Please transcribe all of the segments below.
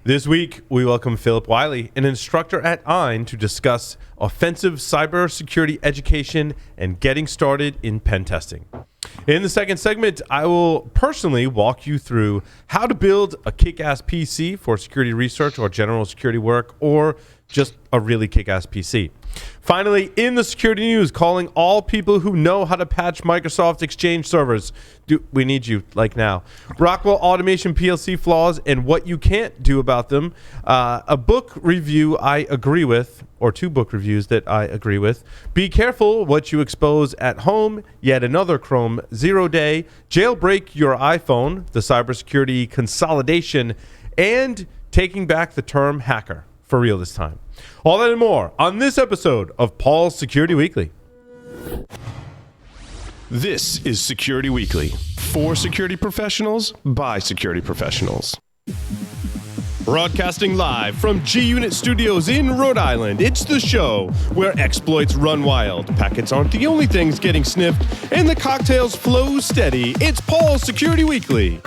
This week, we welcome Phillip Wylie, an instructor at EIN, to discuss offensive cybersecurity education and getting started in pen testing. In the second segment, I will personally walk you through how to build a kick-ass PC for security research or general security work, or just a really kick-ass PC. Finally, in the security news, calling all people who know how to patch Microsoft Exchange servers. We need you, like now. Rockwell Automation PLC flaws and what you can't do about them. A book review I agree with, or two book reviews that I agree with. Be careful what you expose at home. Yet another Chrome 0 day. Jailbreak your iPhone. The cybersecurity consolidation. And taking back the term hacker. For real this time. All that and more on this episode of Paul's Security Weekly. This is Security Weekly. For security professionals, by security professionals. Broadcasting live from G-Unit Studios in Rhode Island, it's the show where exploits run wild, packets aren't the only things getting sniffed, and the cocktails flow steady. It's Paul's Security Weekly.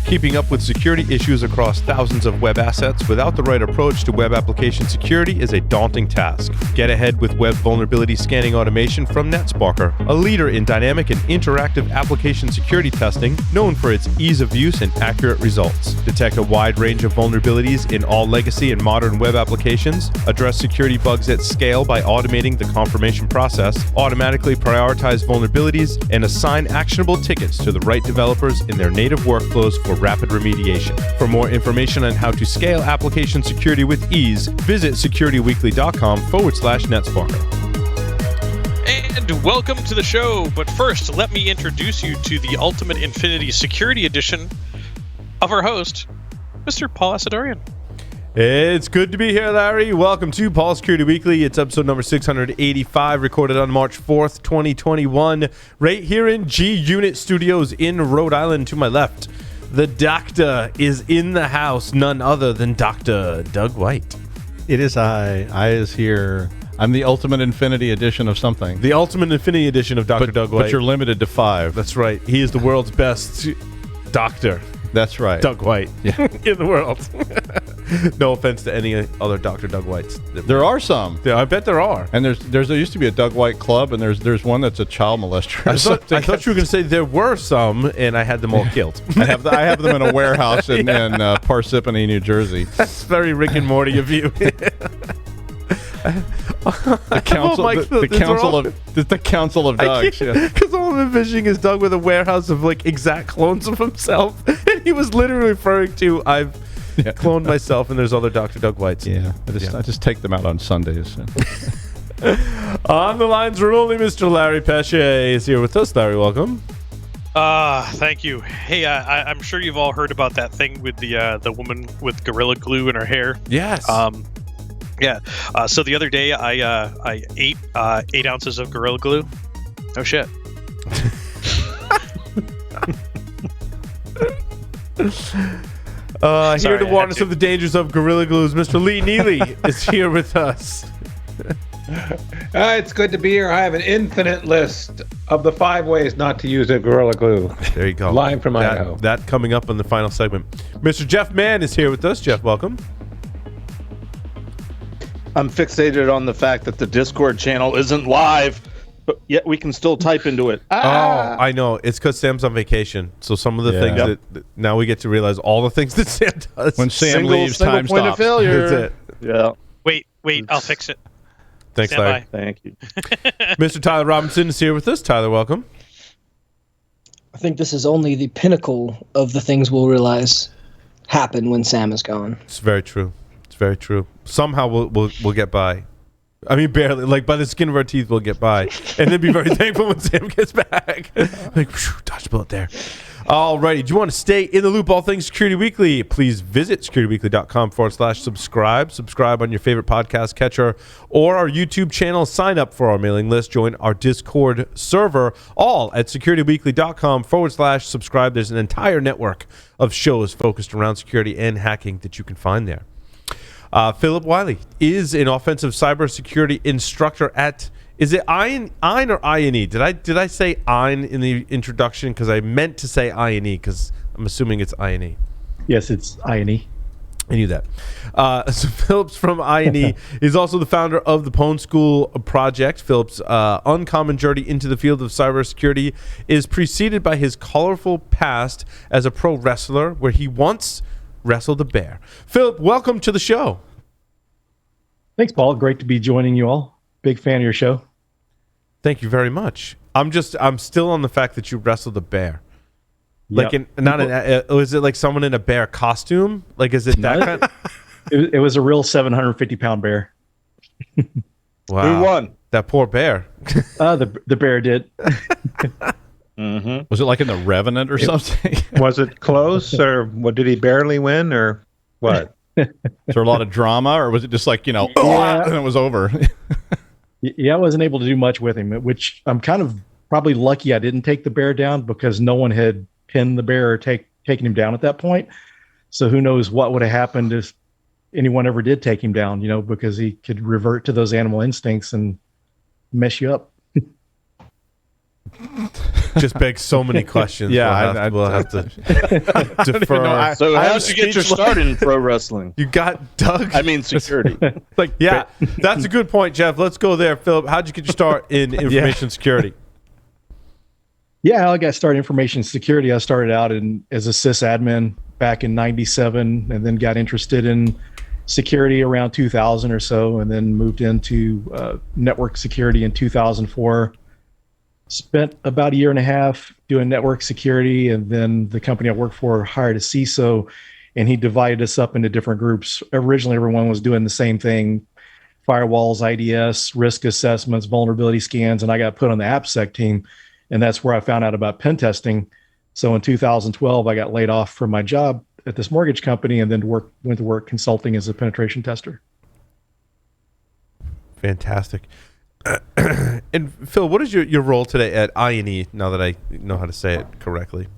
Keeping up with security issues across thousands of web assets without the right approach to web application security is a daunting task. Get ahead with web vulnerability scanning automation from NetSparker, a leader in dynamic and interactive application security testing, known for its ease of use and accurate results. Detect a wide range of vulnerabilities in all legacy and modern web applications, address security bugs at scale by automating the confirmation process, automatically prioritize vulnerabilities, and assign actionable tickets to the right developers in their native workflows for rapid remediation. For more information on how to scale application security with ease, visit securityweekly.com/NetSparker. And welcome to the show. But first, let me introduce you to the Ultimate Infinity Security Edition of our host, Mr. Paul Asadorian. It's good to be here, Larry. Welcome to Paul's Security Weekly. It's episode number 685, recorded on March 4th, 2021, right here in G-Unit Studios in Rhode Island. To my left, the doctor is in the house, none other than Dr. Doug White. It is I. I is here. I'm the Ultimate Infinity edition of something. The Ultimate Infinity edition of Dr. Doug White. But you're limited to 5. That's right. He is the world's best doctor. That's right. Doug White. Yeah. In the world. No offense to any other Dr. Doug Whites. There are some. Yeah, I bet there are. And there used to be a Doug White club, and there's one that's a child molester. I thought you were going to say there were some, and I had them all killed. I have them in a warehouse in Parsippany, New Jersey. That's very Rick and Morty of you. The council of Doug. Because all I'm envisioning is Doug with a warehouse of like exact clones of himself, and he was literally referring to I've cloned myself, and there's other Dr. Doug Whites. Yeah, I just take them out on Sundays. On the lines remotely, Mr. Larry Pesce is here with us. Larry, welcome. Thank you. Hey, I'm sure you've all heard about that thing with the woman with Gorilla Glue in her hair. Yes. Yeah. So the other day, I ate 8 ounces of Gorilla Glue. Oh shit. Here to warn us of the dangers of Gorilla Glues, Mr. Lee Neely is here with us. It's good to be here. I have an infinite list of the 5 ways not to use a Gorilla Glue. There you go. Live from Idaho. That coming up in the final segment. Mr. Jeff Mann is here with us. Jeff, welcome. I'm fixated on the fact that the Discord channel isn't live, but yet we can still type into it. Oh, I know. It's because Sam's on vacation. So some of the things that now we get to realialize all the things that Sam does. When Sam leaves, time point stops. Of failure. That's it. Yeah. Wait, I'll fix it. Thanks, Stand Larry. by. Thank you. Mr. Tyler Robinson is here with us. Tyler, welcome. I think this is only the pinnacle of the things we'll realize happen when Sam is gone. It's very true. It's very true. Somehow we'll get by. I mean, barely. Like, by the skin of our teeth, we'll get by. And then be very thankful when Sam gets back. Like, dodge a bullet there. Alrighty. Do you want to stay in the loop all things Security Weekly? Please visit securityweekly.com/subscribe. Subscribe on your favorite podcast catcher or our YouTube channel. Sign up for our mailing list. Join our Discord server. All at securityweekly.com/subscribe. There's an entire network of shows focused around security and hacking that you can find there. Phillip Wylie is an offensive cybersecurity instructor at, is it EIN or INE? Did I say EIN in the introduction? Because I meant to say INE because I'm assuming it's INE. Yes, it's INE. I knew that. So Phillip's from I&E. He's also the founder of the Pwn School Project. Phillip's uncommon journey into the field of cybersecurity is preceded by his colorful past as a pro wrestler, where he once wrestled a bear. Phillip, welcome to the show. Thanks, Paul. Great to be joining you all. Big fan of your show. Thank you very much. I'm still on the fact that you wrestled a bear. Like, Yep. is it like someone in a bear costume? Like, is it that kind? It was a real 750-pound bear. Wow. Who won? That poor bear. The bear did. Mm-hmm. Was it like in The Revenant or something? Was it close, or what? Did he barely win, or what? Is there a lot of drama, or was it just like, and it was over? Yeah, I wasn't able to do much with him, which I'm kind of probably lucky I didn't take the bear down, because no one had pinned the bear or taken him down at that point. So who knows what would have happened if anyone ever did take him down, because he could revert to those animal instincts and mess you up. Just begs so many questions. Yeah, we'll have to defer. So I how was did you get your start in pro wrestling? You got Doug. I mean, security. Like, yeah, that's a good point, Jeff. Let's go there, Phillip. How'd you get your start in information security? Yeah, I got started in information security. I started out as a sysadmin back in '97, and then got interested in security around 2000 or so, and then moved into network security in 2004. Spent about a year and a half doing network security, and then the company I worked for hired a CISO, and he divided us up into different groups. Originally, everyone was doing the same thing: firewalls, IDS, risk assessments, vulnerability scans, and I got put on the AppSec team. And that's where I found out about pen testing. So in 2012, I got laid off from my job at this mortgage company, and then went to work consulting as a penetration tester. Fantastic. And Phil, what is your role today at I&E, now that I know how to say it correctly?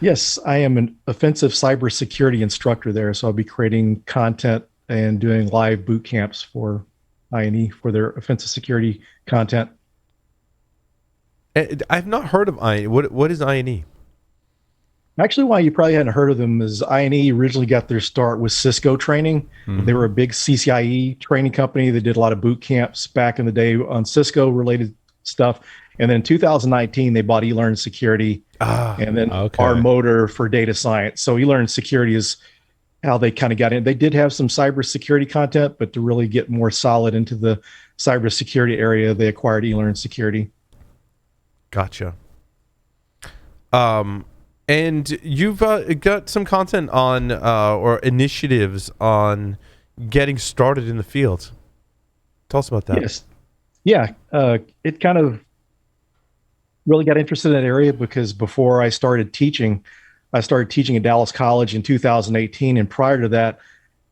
Yes, I am an offensive cybersecurity instructor there. So I'll be creating content and doing live boot camps for I&E for their offensive security content. I've not heard of I&E. What is I&E? Actually, why you probably hadn't heard of them is I&E originally got their start with Cisco training. Mm-hmm. They were a big CCIE training company. They did a lot of boot camps back in the day on Cisco related stuff. And then in 2019, they bought eLearn Security and then our motor for data science. So eLearn Security is how they kind of got in. They did have some cybersecurity content, but to really get more solid into the cybersecurity area, they acquired eLearn Security. Gotcha. And you've got some content on or initiatives on getting started in the field. Tell us about that. Yes. Yeah. It kind of really got interested in that area because before I started teaching at Dallas College in 2018. And prior to that,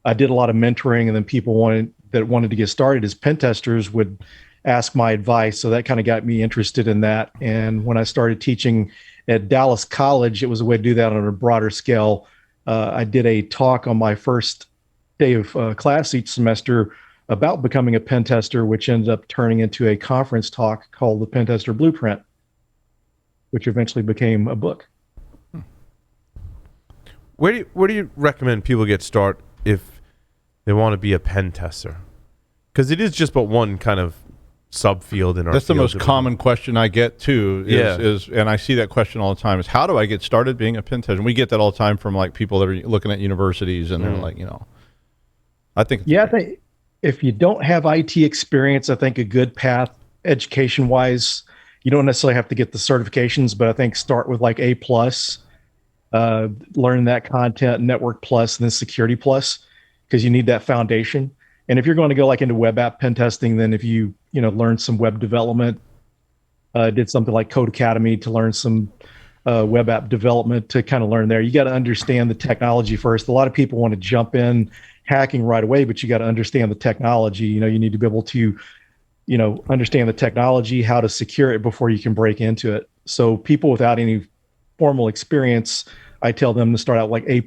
I did a lot of mentoring, and then people wanted to get started as pen testers would ask my advice. So that kind of got me interested in that. And when I started teaching at Dallas College, it was a way to do that on a broader scale. I did a talk on my first day of class each semester about becoming a pen tester, which ended up turning into a conference talk called the Pentester Blueprint, which eventually became a book. Where do you recommend people get started if they want to be a pen tester? Because it is just but one kind of subfield in our That's field. the most common question I get too is and I see that question all the time, is how do I get started being a pen tester? And we get that all the time from like people that are looking at universities, and they're like, I think I think if you don't have IT experience, I think a good path education wise, you don't necessarily have to get the certifications, but I think start with like A+, learn that content, Network Plus, and then Security Plus, because you need that foundation. And if you're going to go like into web app pen testing, then if you learn some web development, did something like Code Academy to learn some web app development to kind of learn there. You got to understand the technology first. A lot of people want to jump in hacking right away, but you got to understand the technology. You need to be able to, understand the technology, how to secure it before you can break into it. So people without any formal experience, I tell them to start out like A+,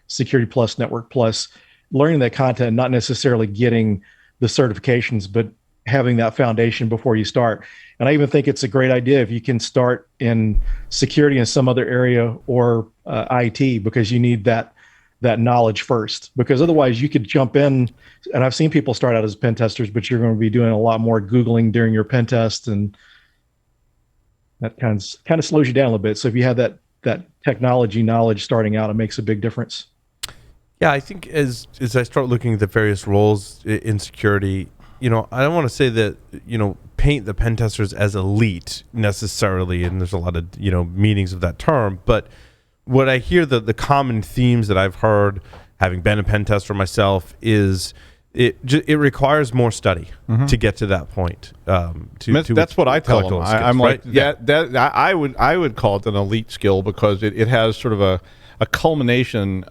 Security Plus, Network Plus, learning that content, not necessarily getting the certifications, but having that foundation before you start. And I even think it's a great idea if you can start in security in some other area or IT, because you need that that knowledge first, because otherwise you could jump in. And I've seen people start out as pen testers, but you're going to be doing a lot more Googling during your pen test, and that kind of slows you down a little bit. So if you have that technology knowledge starting out, it makes a big difference. Yeah, I think as I start looking at the various roles in security, I don't want to say that, paint the pen testers as elite necessarily, and there's a lot of, meanings of that term, but what I hear, the common themes that I've heard, having been a pen tester myself, is it requires more study to get to that point. That's what I tell them. I'm like, I would call it an elite skill, because it has sort of a culmination.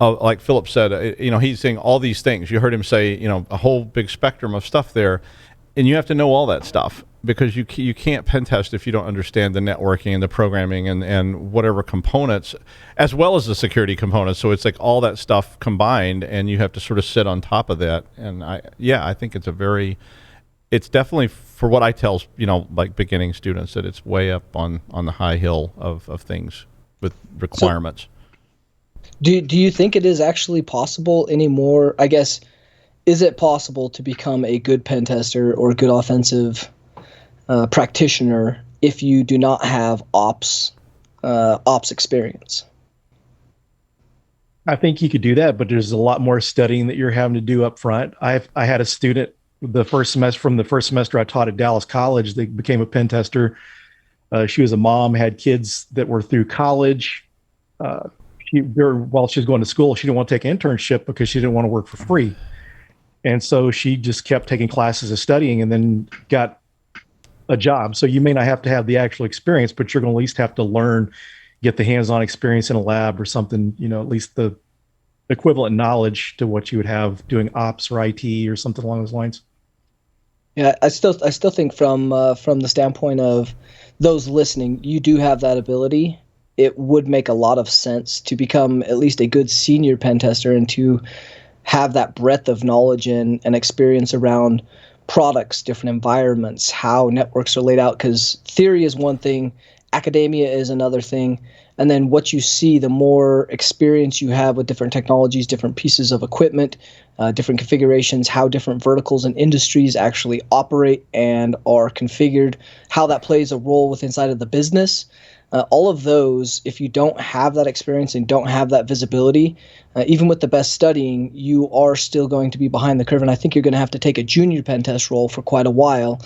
Like Phillip said, he's saying all these things. You heard him say, a whole big spectrum of stuff there, and you have to know all that stuff, because you can't pen test if you don't understand the networking and the programming and whatever components, as well as the security components. So it's like all that stuff combined, and you have to sort of sit on top of that. And I think it's definitely, for what I tell, like beginning students, that it's way up on the high hill of things with requirements. Do you think it is actually possible anymore? I guess, is it possible to become a good pen tester or a good offensive practitioner if you do not have ops experience? I think you could do that, but there's a lot more studying that you're having to do up front. I had a student from the first semester I taught at Dallas College. They became a pen tester. She was a mom, had kids that were through college. While she was going to school, she didn't want to take an internship because she didn't want to work for free. And so she just kept taking classes and studying, and then got a job. So you may not have to have the actual experience, but you're going to at least have to learn, get the hands-on experience in a lab or something, at least the equivalent knowledge to what you would have doing ops or IT or something along those lines. Yeah, I still think from the standpoint of those listening, you do have that ability. It would make a lot of sense to become at least a good senior pen tester and to have that breadth of knowledge and experience around products, different environments, how networks are laid out, because theory is one thing, academia is another thing, and then what you see, the more experience you have with different technologies, different pieces of equipment, different configurations, how different verticals and industries actually operate and are configured, how that plays a role with inside of the business. All of those, if you don't have that experience and don't have that visibility, even with the best studying, you are still going to be behind the curve. And I think you're going to have to take a junior pen test role for quite a while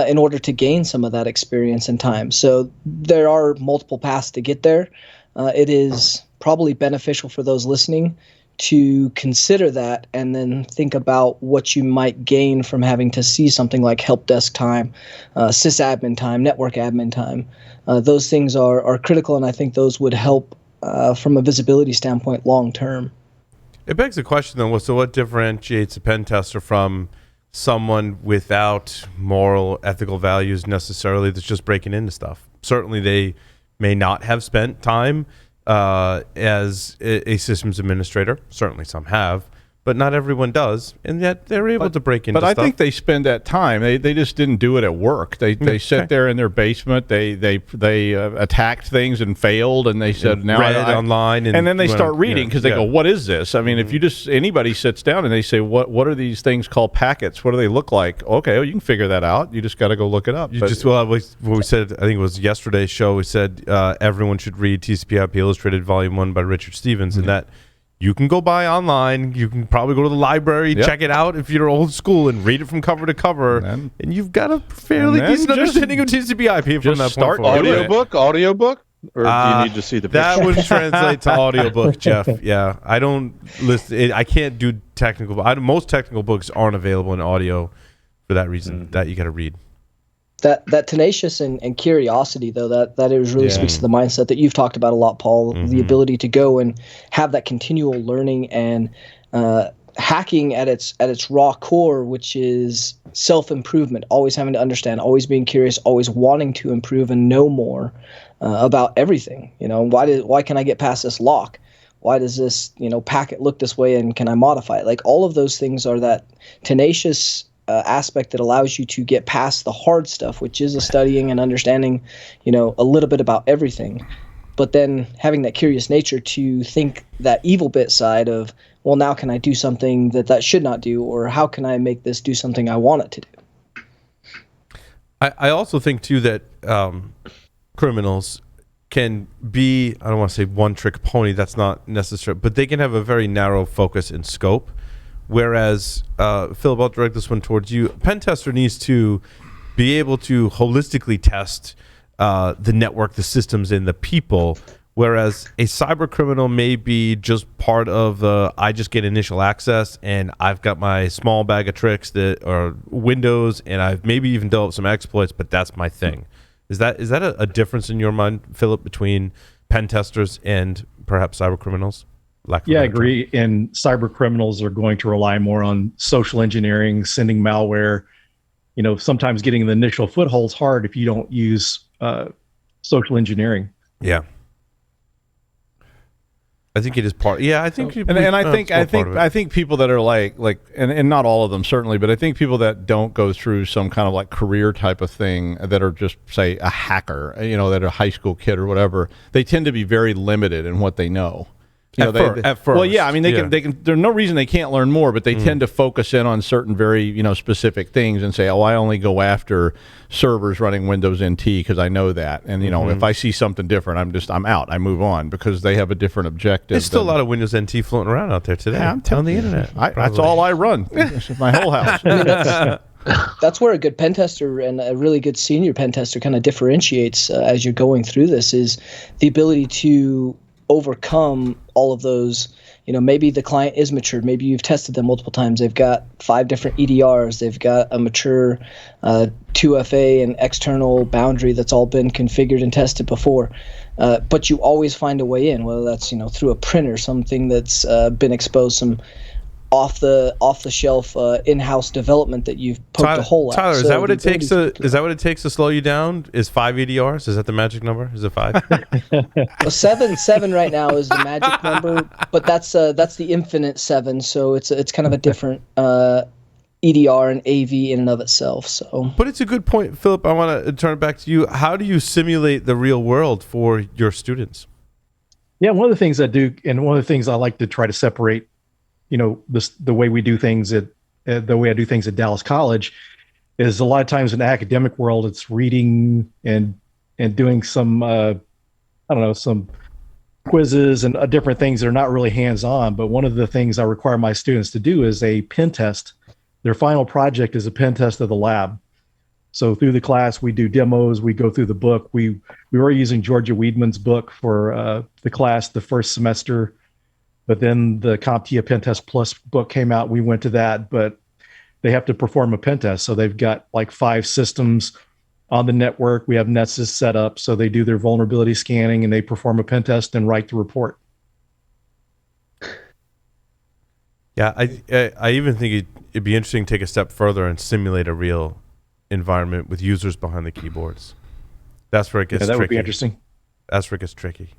in order to gain some of that experience and time. So there are multiple paths to get there. It is probably beneficial for those listening to consider that and then think about what you might gain from having to see something like help desk time, sysadmin time, network admin time. Those things are critical, and I think those would help from a visibility standpoint long term. It begs the question, though, so what differentiates a pen tester from someone without moral, ethical values necessarily that's just breaking into stuff? Certainly they may not have spent time as a systems administrator. Certainly some have, but not everyone does, and yet they're able to break into stuff. But I think they spend that time. They just didn't do it at work. They sit there in their basement. They attacked things and failed, and they said, now read online, and then they start reading because they go, what is this? I mean, if you just, anybody sits down and they say, what are these things called packets? What do they look like? Okay, well, you can figure that out. You just got to go look it up. We said, I think it was yesterday's show, we said everyone should read TCP/IP Illustrated Volume 1 by Richard Stevens, and that you can go buy online. You can probably go to the library, check it out if you're old school, and read it from cover to cover. And you've got a fairly decent understanding of TCP/IP from that point forward. Audiobook? Or do you need to see the picture? That would translate to audiobook, Jeff. Yeah, I don't listen. I can't do technical. Most technical books aren't available in audio for that reason. That you got to read. That tenacious and curiosity, though, that it really speaks to the mindset that you've talked about a lot, Paul. The ability to go and have that continual learning and hacking at its raw core, which is self-improvement, always having to understand, always being curious, always wanting to improve and know more about everything. Why can I get past this lock? Why does this packet look this way, and can I modify it? Like, all of those things are that tenacious aspect that allows you to get past the hard stuff, which is a studying and understanding, a little bit about everything. but then having that curious nature to think that evil bit side of, well, now can I do something that should not do, or how can I make this do something I want it to do? I also think too that criminals can be, I don't want to say one trick pony, that's not necessary, but they can have a very narrow focus and scope. Whereas, Phillip, I'll direct this one towards you. Pen tester needs to be able to holistically test the network, the systems, and the people. Whereas a cyber criminal may be just part of I just get initial access and I've got my small bag of tricks that are Windows and I've maybe even developed some exploits, but that's my thing. Is that a difference in your mind, Phillip, between pen testers and perhaps cyber criminals? Yeah, I agree. And cyber criminals are going to rely more on social engineering, sending malware. Sometimes getting the initial foothold's hard if you don't use social engineering. Yeah. I think it is part. Yeah, I think. I think people that are like, and not all of them certainly, but I think people that don't go through some kind of like career type of thing, that are just say a hacker, that are a high school kid or whatever, they tend to be very limited in what they know. At first. Well, yeah, I mean, they can. There's no reason they can't learn more, but they tend to focus in on certain very, specific things and say, "Oh, I only go after servers running Windows NT because I know that." And if I see something different, I'm out. I move on because they have a different objective. There's still a lot of Windows NT floating around out there today. Yeah, I'm on the internet. That's all I run. My whole house. That's where a good pen tester and a really good senior pen tester kind of differentiates as you're going through this, is the ability to overcome all of those. Maybe the client is mature. Maybe you've tested them multiple times. They've got 5 different EDRs. They've got a mature 2FA and external boundary that's all been configured and tested before. But you always find a way in, whether that's through a printer, something that's been exposed, some off the shelf in-house development that you've poked a hole at. Tyler, is that what it takes to slow you down? Is 5 EDRs? Is that the magic number? Is it 5? Well, seven right now is the magic number, but that's the infinite 7. So it's kind of a different EDR and AV in and of itself. So, but it's a good point, Phillip. I want to turn it back to you. How do you simulate the real world for your students? Yeah, one of the things I do, and one of the things I like to try to separate, the way we do things the way I do things at Dallas College, is a lot of times in the academic world, it's reading and doing some, some quizzes and different things that are not really hands-on. But one of the things I require my students to do is a pen test. Their final project is a pen test of the lab. So through the class, we do demos, we go through the book. We were using Georgia Weidman's book for the class the first semester. But then the CompTIA Pentest Plus book came out. We went to that, but they have to perform a pen test. So they've got like 5 systems on the network. We have Nessus set up. So they do their vulnerability scanning and they perform a pen test and write the report. Yeah, I even think it'd be interesting to take a step further and simulate a real environment with users behind the keyboards. That's where it gets tricky. That would be interesting. That's where it gets tricky.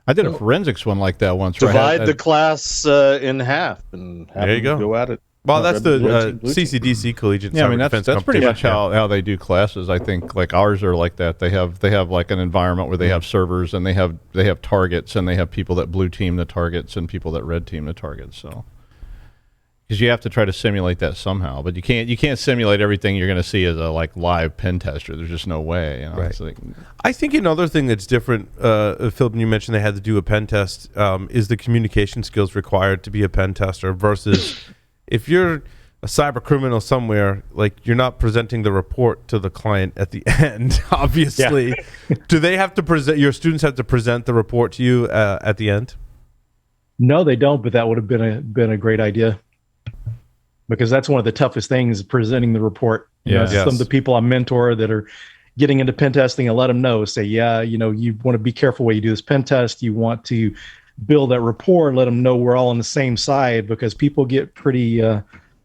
I did a forensics one like that once. Divide the class in half and have there you them go at it. Well, that's the CCDC Collegiate Cyber Defense. That's pretty much how they do classes. I think like ours are like that. They have like an environment where they have servers and they have targets and they have people that blue team the targets and people that red team the targets. So because you have to try to simulate that somehow, but you can't simulate everything you're going to see as a like live pen tester. There's just no way. Right. It's like, I think another thing that's different, Phillip, you mentioned they had to do a pen test, is the communication skills required to be a pen tester versus if you're a cyber criminal somewhere, like you're not presenting the report to the client at the end, obviously. Yeah. Do they have to present, your students have to present the report to you at the end? No, they don't, but that would have been a great idea. Because that's one of the toughest things, presenting the report. Some of the people I mentor that are getting into pen testing, and let them know, say, you want to be careful when you do this pen test. You want to build that rapport, let them know we're all on the same side, because people get pretty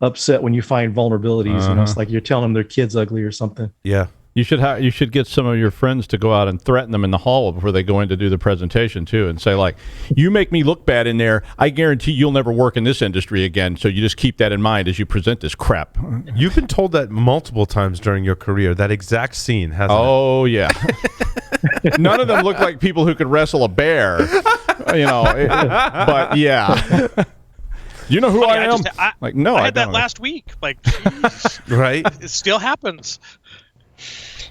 upset when you find vulnerabilities. It's like you're telling them their kid's ugly or something. Yeah. You should get some of your friends to go out and threaten them in the hall before they go in to do the presentation too, and say like, "You make me look bad in there. I guarantee you'll never work in this industry again. So you just keep that in mind as you present this crap." You've been told that multiple times during your career. That exact scene hasn't it? Oh yeah. None of them look like people who could wrestle a bear. But yeah. You know who I am? I had that last week. Like, geez. Right? It still happens.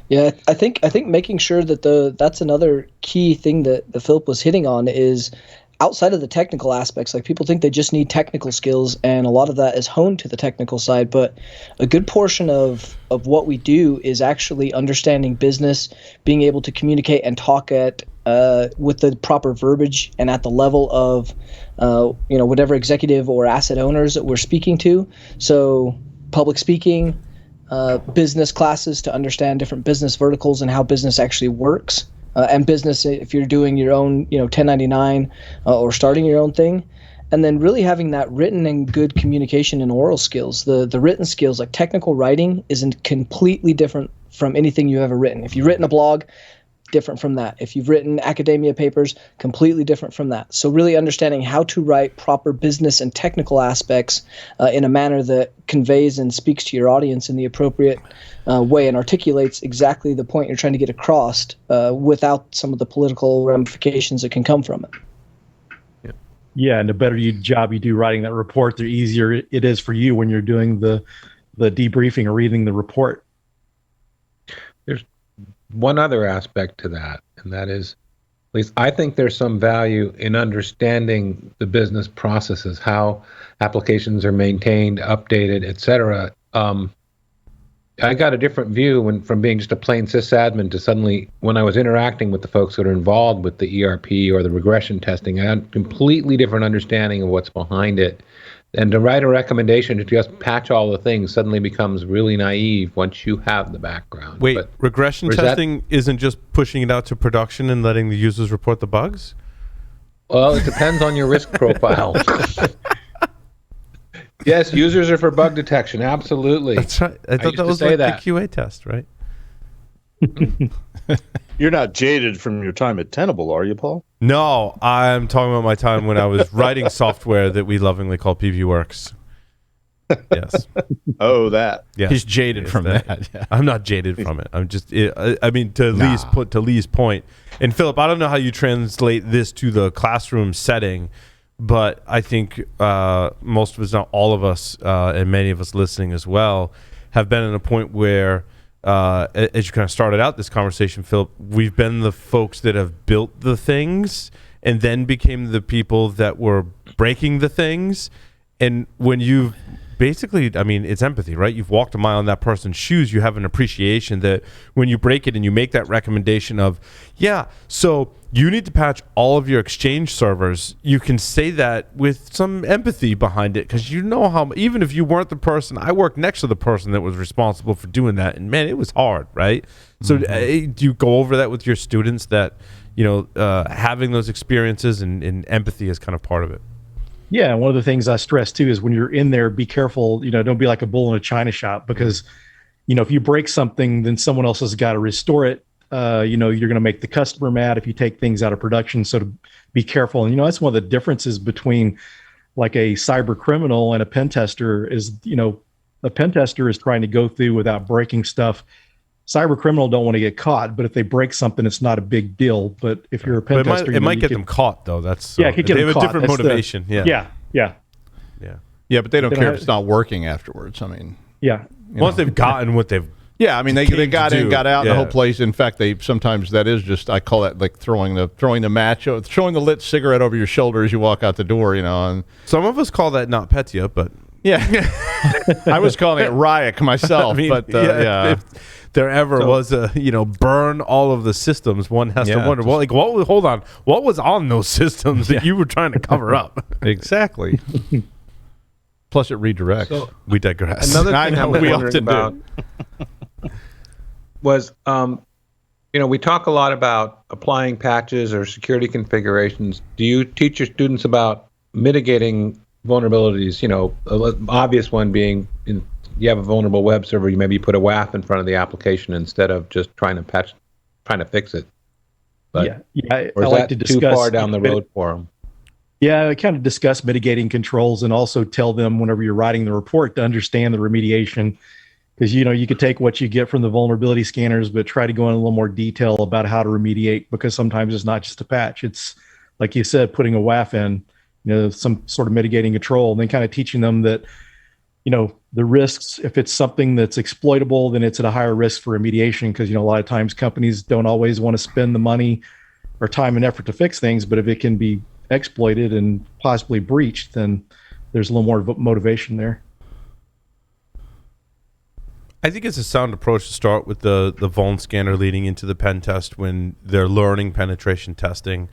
Yeah, I think making sure that that's another key thing that the Phillip was hitting on is outside of the technical aspects. Like, people think they just need technical skills, and a lot of that is honed to the technical side. But a good portion of what we do is actually understanding business, being able to communicate and talk with the proper verbiage and at the level of whatever executive or asset owners that we're speaking to. So public speaking, business classes to understand different business verticals and how business actually works. And business, if you're doing your own, 1099 or starting your own thing, and then really having that written and good communication and oral skills. The written skills, like technical writing, isn't completely different from anything you've ever written. If you've written a blog, different from that. If you've written academia papers, completely different from that. So really understanding how to write proper business and technical aspects in a manner that conveys and speaks to your audience in the appropriate way and articulates exactly the point you're trying to get across without some of the political ramifications that can come from it. Yeah, and the better job you do writing that report, the easier it is for you when you're doing the debriefing or reading the report. There's one other aspect to that, and that is, at least I think there's some value in understanding the business processes, how applications are maintained, updated, etc. I got a different view from being just a plain sysadmin to suddenly, when I was interacting with the folks that are involved with the ERP or the regression testing, I had a completely different understanding of what's behind it. And to write a recommendation to just patch all the things suddenly becomes really naive once you have the background. Wait, regression testing isn't just pushing it out to production and letting the users report the bugs? Well, it depends on your risk profile. Yes, users are for bug detection. Absolutely. That's right. I thought that was like the QA test, right? You're not jaded from your time at Tenable, are you, Paul? No, I'm talking about my time when I was writing software that we lovingly call PVWorks. Yes. Oh, that. Yes. He's jaded from that. Yeah. I'm not jaded from it. I'm just, to Lee's point. And Phillip, I don't know how you translate this to the classroom setting, but I think most of us, not all of us, and many of us listening as well, have been at a point where, as you kind of started out this conversation, Phillip, we've been the folks that have built the things and then became the people that were breaking the things. And when you've basically, I mean, it's empathy, right? You've walked a mile in that person's shoes. You have an appreciation that when you break it and you make that recommendation of, yeah, so you need to patch all of your Exchange servers, you can say that with some empathy behind it, because you know how, even if you weren't the person, I worked next to the person that was responsible for doing that, and man, it was hard, right? So do you go over that with your students, that, having those experiences and empathy is kind of part of it? Yeah, and one of the things I stress too is when you're in there, be careful, don't be like a bull in a china shop, because, if you break something, then someone else has got to restore it. You're going to make the customer mad if you take things out of production. So to be careful. And, that's one of the differences between like a cyber criminal and a pen tester is, a pen tester is trying to go through without breaking stuff. Cyber criminal don't want to get caught, but if they break something, it's not a big deal. But if you're a pen tester, it might get them caught, though. That's it could get they them have caught. a different motivation. Yeah. But they don't care if it's not working afterwards. I mean, once they've gotten what they've. Yeah, I mean, they got in, got out, and the whole place. In fact, sometimes that is just, I call that like throwing the lit cigarette over your shoulder as you walk out the door. And some of us call that not Petya, but I was calling it Ryak myself. But if there ever was a burn all of the systems, one has to wonder, hold on, what was on those systems that you were trying to cover up? Exactly. Plus, it redirects. So, we digress. Another thing I'm wondering about was, we talk a lot about applying patches or security configurations. Do you teach your students about mitigating vulnerabilities? An obvious one being, you have a vulnerable web server, maybe you put a WAF in front of the application instead of just trying to fix it. But, I or is like that to too discuss far down the road for them? Yeah, I kind of discuss mitigating controls and also tell them whenever you're writing the report to understand the remediation Because, you could take what you get from the vulnerability scanners, but try to go in a little more detail about how to remediate, because sometimes it's not just a patch. It's, like you said, putting a WAF in, some sort of mitigating control, and then kind of teaching them that, the risks, if it's something that's exploitable, then it's at a higher risk for remediation, because, a lot of times companies don't always want to spend the money or time and effort to fix things, but if it can be exploited and possibly breached, then there's a little more motivation there. I think it's a sound approach to start with the vuln scanner leading into the pen test when they're learning penetration testing.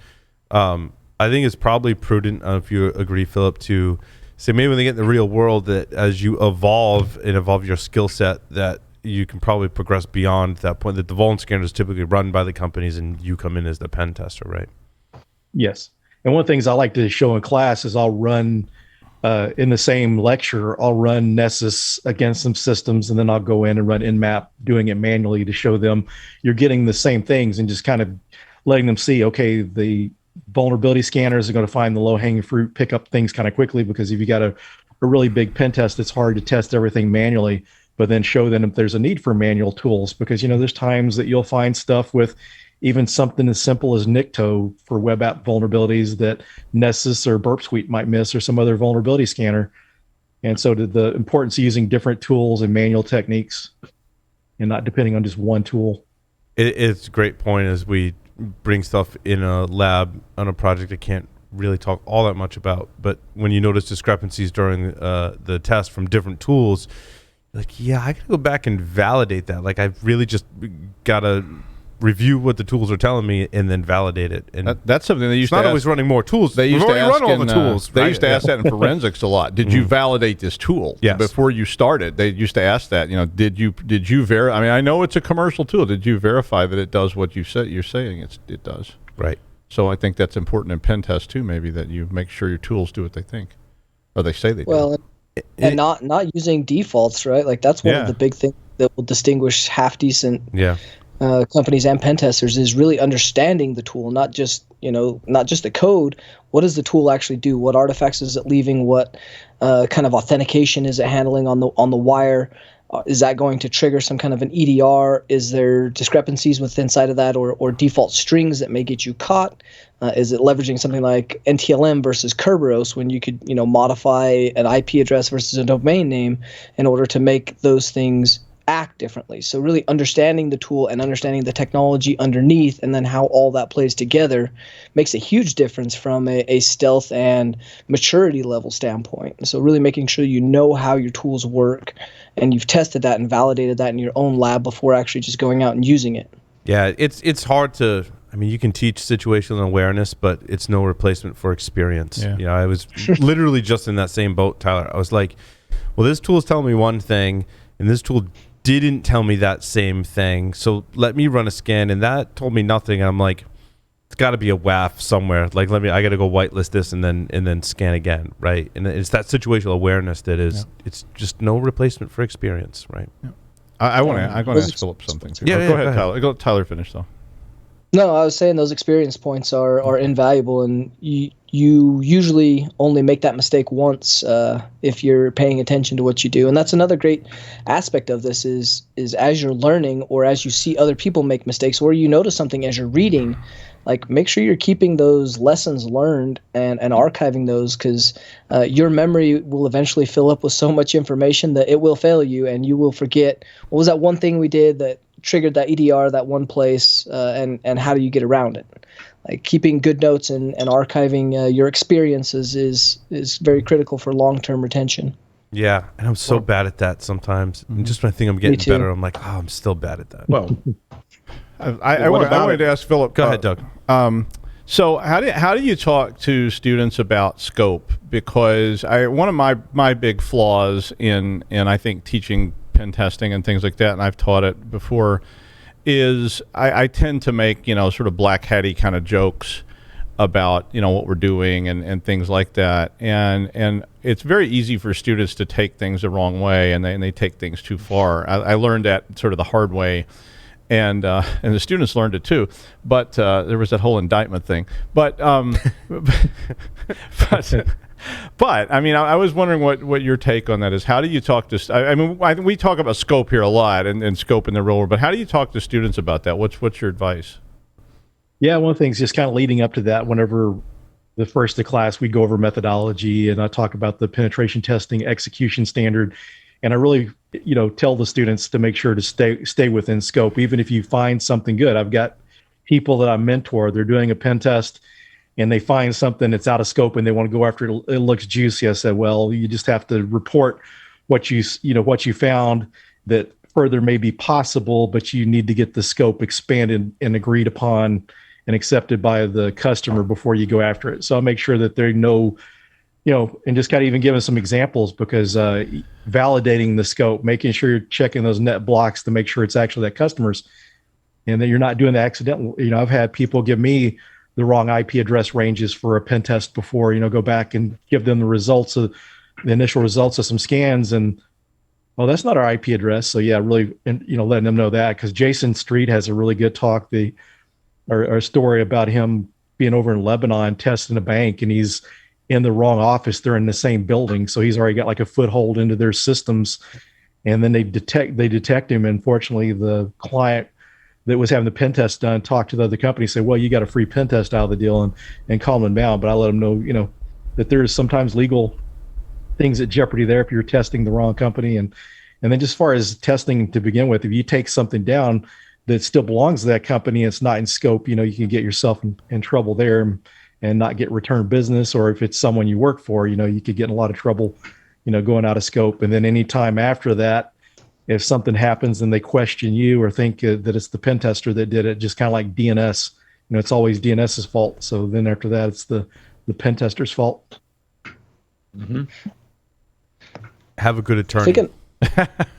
I think it's probably prudent, if you agree, Phillip, to say maybe when they get in the real world that as you evolve your skill set, that you can probably progress beyond that point, that the vuln scanner is typically run by the companies and you come in as the pen tester, right? Yes. And one of the things I like to show in class is I'll run in the same lecture, I'll run Nessus against some systems, and then I'll go in and run Nmap, doing it manually to show them you're getting the same things, and just kind of letting them see, okay, the vulnerability scanners are going to find the low-hanging fruit, pick up things kind of quickly, because if you got a really big pen test, it's hard to test everything manually, but then show them if there's a need for manual tools, because, there's times that you'll find stuff with even something as simple as Nikto for web app vulnerabilities that Nessus or Burp Suite might miss, or some other vulnerability scanner. And so the importance of using different tools and manual techniques and not depending on just one tool. It's a great point as we bring stuff in a lab on a project I can't really talk all that much about. But when you notice discrepancies during the test from different tools, like, yeah, I gotta go back and validate that. Like, I've really just gotta review what the tools are telling me and then validate it. And that's something they used to ask. Not always running more tools. They used to ask run all the tools. They used to ask that in forensics a lot. Did you validate this tool? Yes. Before you started, they used to ask that. Did you verify? I mean, I know it's a commercial tool. Did you verify that it does what you're saying it does? Right. So I think that's important in pen tests too. Maybe that you make sure your tools do what they think, or they say they do. Well, and not using defaults, right? Like, that's one of the big things that will distinguish half decent companies and pen testers, is really understanding the tool, not just the code. What does the tool actually do? What artifacts is it leaving? What kind of authentication is it handling on the wire? Is that going to trigger some kind of an EDR? Is there discrepancies with inside of that, or default strings that may get you caught? Is it leveraging something like NTLM versus Kerberos, when you could modify an IP address versus a domain name in order to make those things act differently? So really understanding the tool and understanding the technology underneath, and then how all that plays together, makes a huge difference from a stealth and maturity level standpoint. So really making sure you know how your tools work, and you've tested that and validated that in your own lab before actually just going out and using it. Yeah, it's hard to. I mean, you can teach situational awareness, but it's no replacement for experience. Yeah. I was literally just in that same boat, Tyler. I was like, well, this tool is telling me one thing, and this tool didn't tell me that same thing. So let me run a scan, and that told me nothing. And I'm like, it's got to be a WAF somewhere. Like, I got to go whitelist this and then scan again, right? And it's that situational awareness that is, it's just no replacement for experience, right? Yeah. I'm going to ask Phillip something too. Go ahead, Tyler. Go Tyler finish though. No, I was saying those experience points are invaluable, and you usually only make that mistake once if you're paying attention to what you do. And that's another great aspect of this is as you're learning, or as you see other people make mistakes, or you notice something as you're reading, like, make sure you're keeping those lessons learned and archiving those, because your memory will eventually fill up with so much information that it will fail you, and you will forget, what was that one thing we did that triggered that EDR that one place, and how do you get around it? Like, keeping good notes and archiving your experiences is very critical for long-term retention. Yeah, and I'm so bad at that sometimes. And just when I think I'm getting better, I'm like, I'm still bad at that. Well, I wanted to ask Phillip. Go ahead, Doug. So how do you talk to students about scope? Because one of my big flaws in I think teaching pen testing and things like that, and I've taught it before, is I tend to make sort of black hatty kind of jokes about what we're doing and things like that, and it's very easy for students to take things the wrong way, and they take things too far. I learned that sort of the hard way. And the students learned it too, but there was that whole indictment thing. But But I mean, I was wondering what your take on that is. How do you talk to? I mean, we talk about scope here a lot and scope in the real world, but how do you talk to students about that? What's your advice? Yeah, one of the things just kind of leading up to that, whenever the first of class, we go over methodology and I talk about the penetration testing execution standard, and I really, tell the students to make sure to stay within scope, even if you find something good. I've got people that I mentor; they're doing a pen test, and they find something that's out of scope and they want to go after it. It looks juicy. I said, well, you just have to report what you found that further may be possible, but you need to get the scope expanded and agreed upon and accepted by the customer before you go after it. So I'll make sure that they know, and just kind of even giving some examples, because validating the scope, making sure you're checking those net blocks to make sure it's actually that customer's and that you're not doing the accidental. I've had people give me the wrong IP address ranges for a pen test before, go back and give them the initial results of some scans, and that's not our IP address. So yeah, really, letting them know that, because Jason Street has a really good talk, or story about him being over in Lebanon testing a bank, and he's in the wrong office. They're in the same building, so he's already got like a foothold into their systems, and then they detect him. And fortunately, the client that was having the pen test done talked to the other company, say, well, you got a free pen test out of the deal, and calm them down. But I let them know, that there is sometimes legal things at jeopardy there if you're testing the wrong company. And then just as far as testing to begin with, if you take something down that still belongs to that company and it's not in scope, you can get yourself in trouble there and not get return business. Or if it's someone you work for, you could get in a lot of trouble, going out of scope. And then anytime after that, if something happens and they question you or think that it's the pen tester that did it, just kind of like DNS, it's always DNS's fault. So then after that, it's the pen tester's fault. Mm-hmm. Have a good attorney.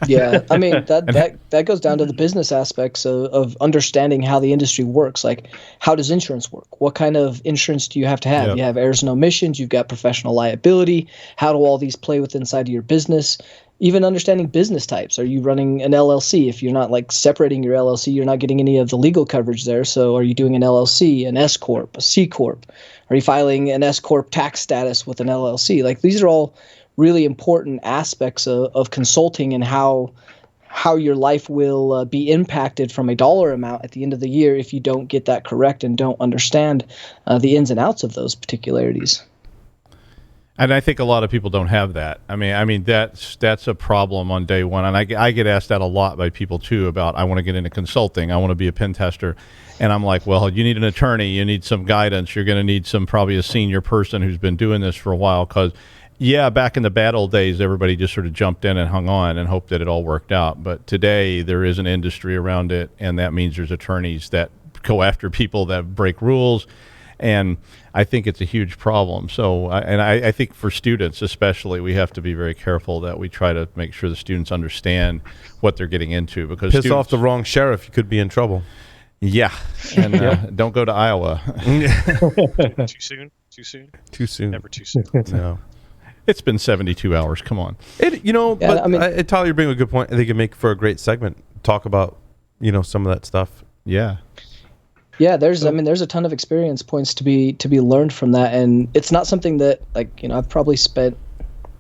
Yeah, I mean that goes down to the business aspects of understanding how the industry works. Like, how does insurance work? What kind of insurance do you have to have? Yep. You have errors and omissions. You've got professional liability. How do all these play with inside of your business? Even understanding business types. Are you running an LLC? If you're not like separating your LLC, you're not getting any of the legal coverage there. So are you doing an LLC, an S corp, a C corp? Are you filing an S corp tax status with an LLC? Like, these are all really important aspects of consulting and how your life will be impacted from a dollar amount at the end of the year if you don't get that correct and don't understand the ins and outs of those particularities. And I think a lot of people don't have that. I mean that's a problem on day one. And I get asked that a lot by people too about, I want to get into consulting, I want to be a pen tester. And I'm like, well, you need an attorney, you need some guidance, you're going to need probably a senior person who's been doing this for a while. Because yeah, back in the bad old days, everybody just sort of jumped in and hung on and hoped that it all worked out. But today there is an industry around it, and that means there's attorneys that go after people that break rules. And I think it's a huge problem. So, I think for students especially, we have to be very careful that we try to make sure the students understand what they're getting into. Because piss off the wrong sheriff, you could be in trouble. Yeah, and don't go to Iowa. Too soon? Too soon? Too soon. Never too soon. No. It's been 72 hours. Come on. Tyler, you bring a good point. I think it make for a great segment. Talk about, some of that stuff. Yeah. Yeah, there's a ton of experience points to be learned from that, and it's not something that I've probably spent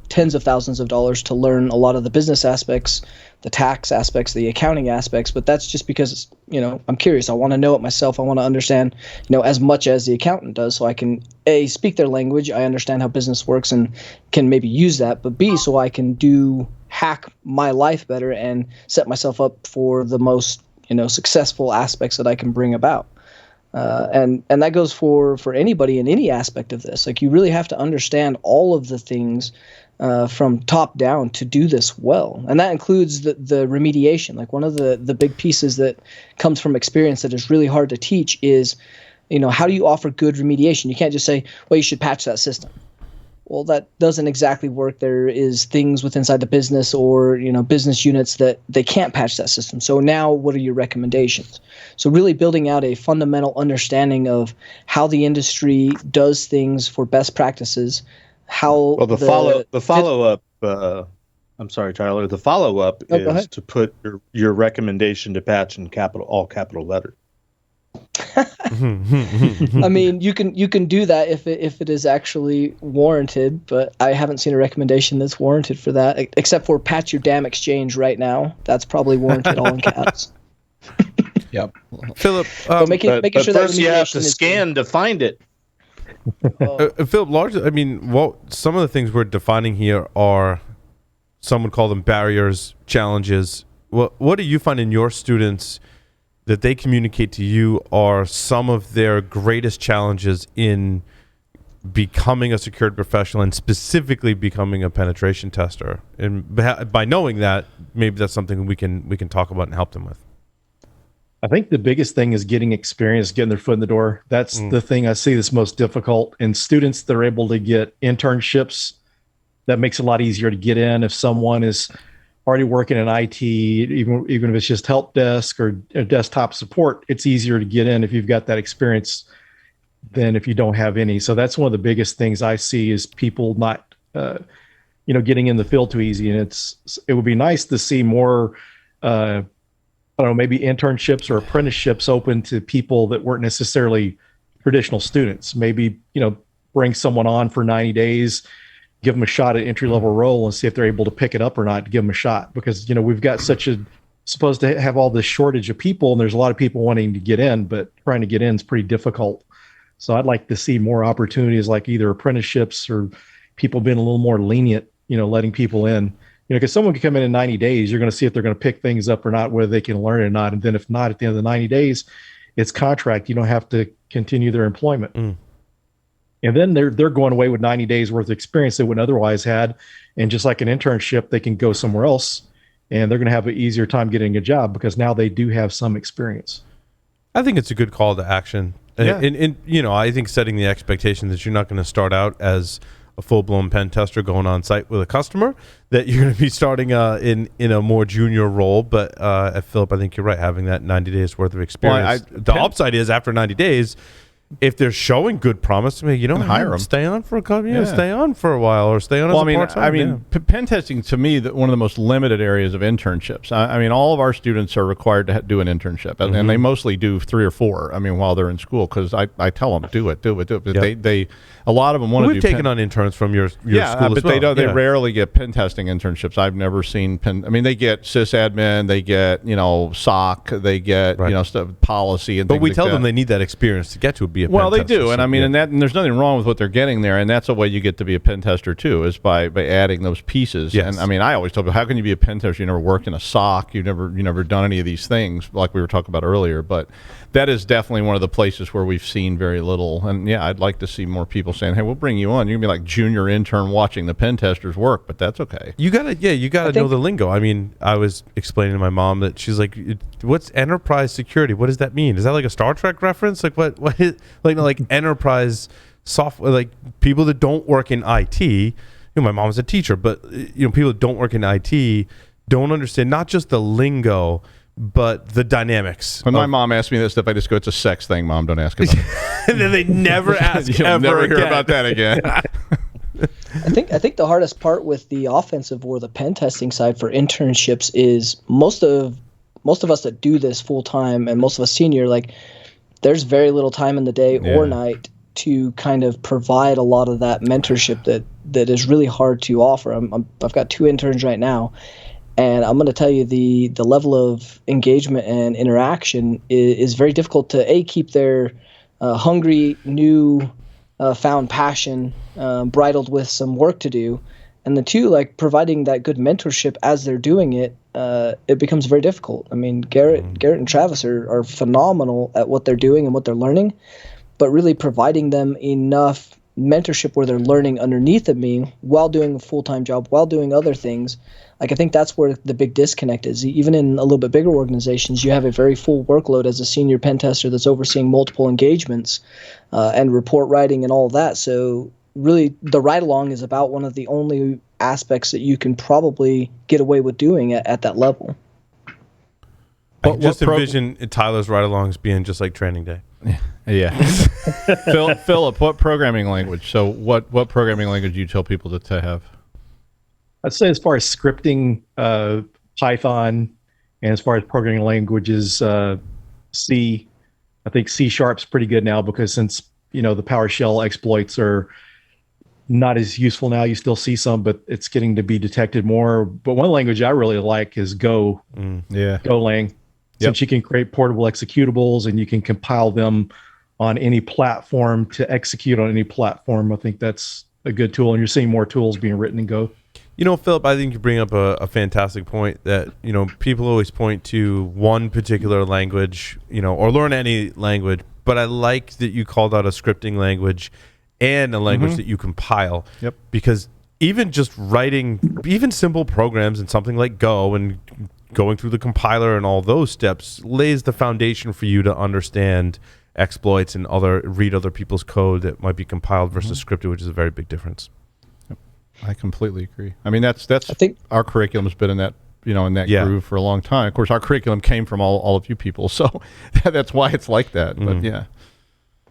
tens of thousands of dollars to learn a lot of the business aspects, the tax aspects, the accounting aspects, but that's just because I'm curious. I want to know it myself. I want to understand as much as the accountant does, so I can A, speak their language, I understand how business works and can maybe use that, but B, so I can hack my life better and set myself up for the most successful aspects that I can bring about. And that goes for anybody in any aspect of this. Like, you really have to understand all of the things from top down to do this well. And that includes the remediation. Like, one of the big pieces that comes from experience that is really hard to teach is, how do you offer good remediation? You can't just say, well, you should patch that system. Well, that doesn't exactly work. There is things inside the business or, business units that they can't patch that system. So now what are your recommendations? So really building out a fundamental understanding of how the industry does things for best practices, how the follow-up, I'm sorry, Tyler, the follow-up is to put your recommendation to patch in all capital letters. I mean, you can do that if it is actually warranted, but I haven't seen a recommendation that's warranted for that, except for patch your damn exchange right now. That's probably warranted, all in caps. Yep. Philip, making but sure first that you have to remediation is scan to find it. Philip, largely, I mean, some of the things we're defining here are, some would call them barriers, challenges. What do you find in your students that they communicate to you are some of their greatest challenges in becoming a security professional and specifically becoming a penetration tester? And by knowing that, maybe that's something we can talk about and help them with. I think the biggest thing is getting experience, getting their foot in the door. That's the thing I see that's most difficult. And students that are able to get internships, that makes it a lot easier to get in. If someone is already working in IT, even if it's just help desk or desktop support, it's easier to get in if you've got that experience than if you don't have any. So that's one of the biggest things I see is people not, getting in the field too easy. And it would be nice to see more, I don't know, maybe internships or apprenticeships open to people that weren't necessarily traditional students. Maybe, bring someone on for 90 days, give them a shot at entry-level role and see if they're able to pick it up or not, to give them a shot. Because, we've got supposed to have all this shortage of people, and there's a lot of people wanting to get in, but trying to get in is pretty difficult. So I'd like to see more opportunities like either apprenticeships or people being a little more lenient, letting people in. Because someone can come in 90 days, you're going to see if they're going to pick things up or not, whether they can learn it or not. And then if not, at the end of the 90 days, it's contract. You don't have to continue their employment. And then they're going away with 90 days worth of experience they wouldn't otherwise had. And just like an internship, they can go somewhere else and they're going to have an easier time getting a job because now they do have some experience. I think it's a good call to action. And I think setting the expectation that you're not going to start out as a full-blown pen tester going on site with a customer, that you're going to be starting in a more junior role. But Philip, I think you're right, having that 90 days worth of experience. The upside is after 90 days, if they're showing good promise, you don't hire them. Stay on for a couple, stay on for a while, or stay on as a part-time. Pen testing to me, one of the most limited areas of internships. All of our students are required to do an internship, and they mostly do 3 or 4. While they're in school, because I tell them do it. But they a lot of them want to do. We've taken on interns from your school but as well. They rarely get pen testing internships. I've never seen they get sysadmin, they get SOC, they get stuff, policy, and but things we like tell that. them they need that experience to get to be a pen well, they tester. do, and and there's nothing wrong with what they're getting there, and that's a way you get to be a pen tester too, is by adding those pieces. Yes. And I always tell people, how can you be a pen tester? You never worked in a SOC, you never done any of these things like we were talking about earlier. But that is definitely one of the places where we've seen very little. And I'd like to see more people saying, hey, we'll bring you on. You're gonna be like junior intern watching the pen testers work, but that's okay. You gotta know the lingo. I was explaining to my mom that she's like, what's enterprise security? What does that mean? Is that like a Star Trek reference? Like what is like enterprise software, like people that don't work in IT. My mom's a teacher, but people that don't work in IT don't understand not just the lingo, but the dynamics. When my mom asks me this stuff, I just go, it's a sex thing, Mom. Don't ask about it. And then they never ask. You'll never hear about that again. I think the hardest part with the offensive or the pen testing side for internships is most of us that do this full time, and most of us senior, there's very little time in the day or night to kind of provide a lot of that mentorship that is really hard to offer. I've got 2 interns right now, and I'm going to tell you the level of engagement and interaction is very difficult to keep their hungry, new, found passion bridled with some work to do, and the 2, providing that good mentorship as they're doing it. It becomes very difficult. Garrett and Travis are phenomenal at what they're doing and what they're learning, but really providing them enough mentorship where they're learning underneath of me while doing a full-time job, while doing other things. I think that's where the big disconnect is. Even in a little bit bigger organizations, you have a very full workload as a senior pen tester that's overseeing multiple engagements and report writing and all of that. So really, the ride-along is about one of the only aspects that you can probably get away with doing at that level. I just envision Tyler's ride-alongs being just like training day. Yeah. Philip, what programming language? So what programming language do you tell people to have? I'd say as far as scripting, Python, and as far as programming languages, C, I think C#'s pretty good now because since the PowerShell exploits are not as useful now, you still see some, but it's getting to be detected more. But one language I really like is Go. Golang. Since you can create portable executables and you can compile them on any platform to execute on any platform, I think that's a good tool. And you're seeing more tools being written in Go. Philip, I think you bring up a fantastic point that, people always point to one particular language, or learn any language, but I like that you called out a scripting language and a language that you compile. Yep. Because even just writing even simple programs in something like Go and going through the compiler and all those steps lays the foundation for you to understand exploits and read other people's code that might be compiled versus scripted, which is a very big difference. I completely agree. I mean, that's I think our curriculum's been in that groove for a long time. Of course, our curriculum came from all of you people, so that's why it's like that. But yeah,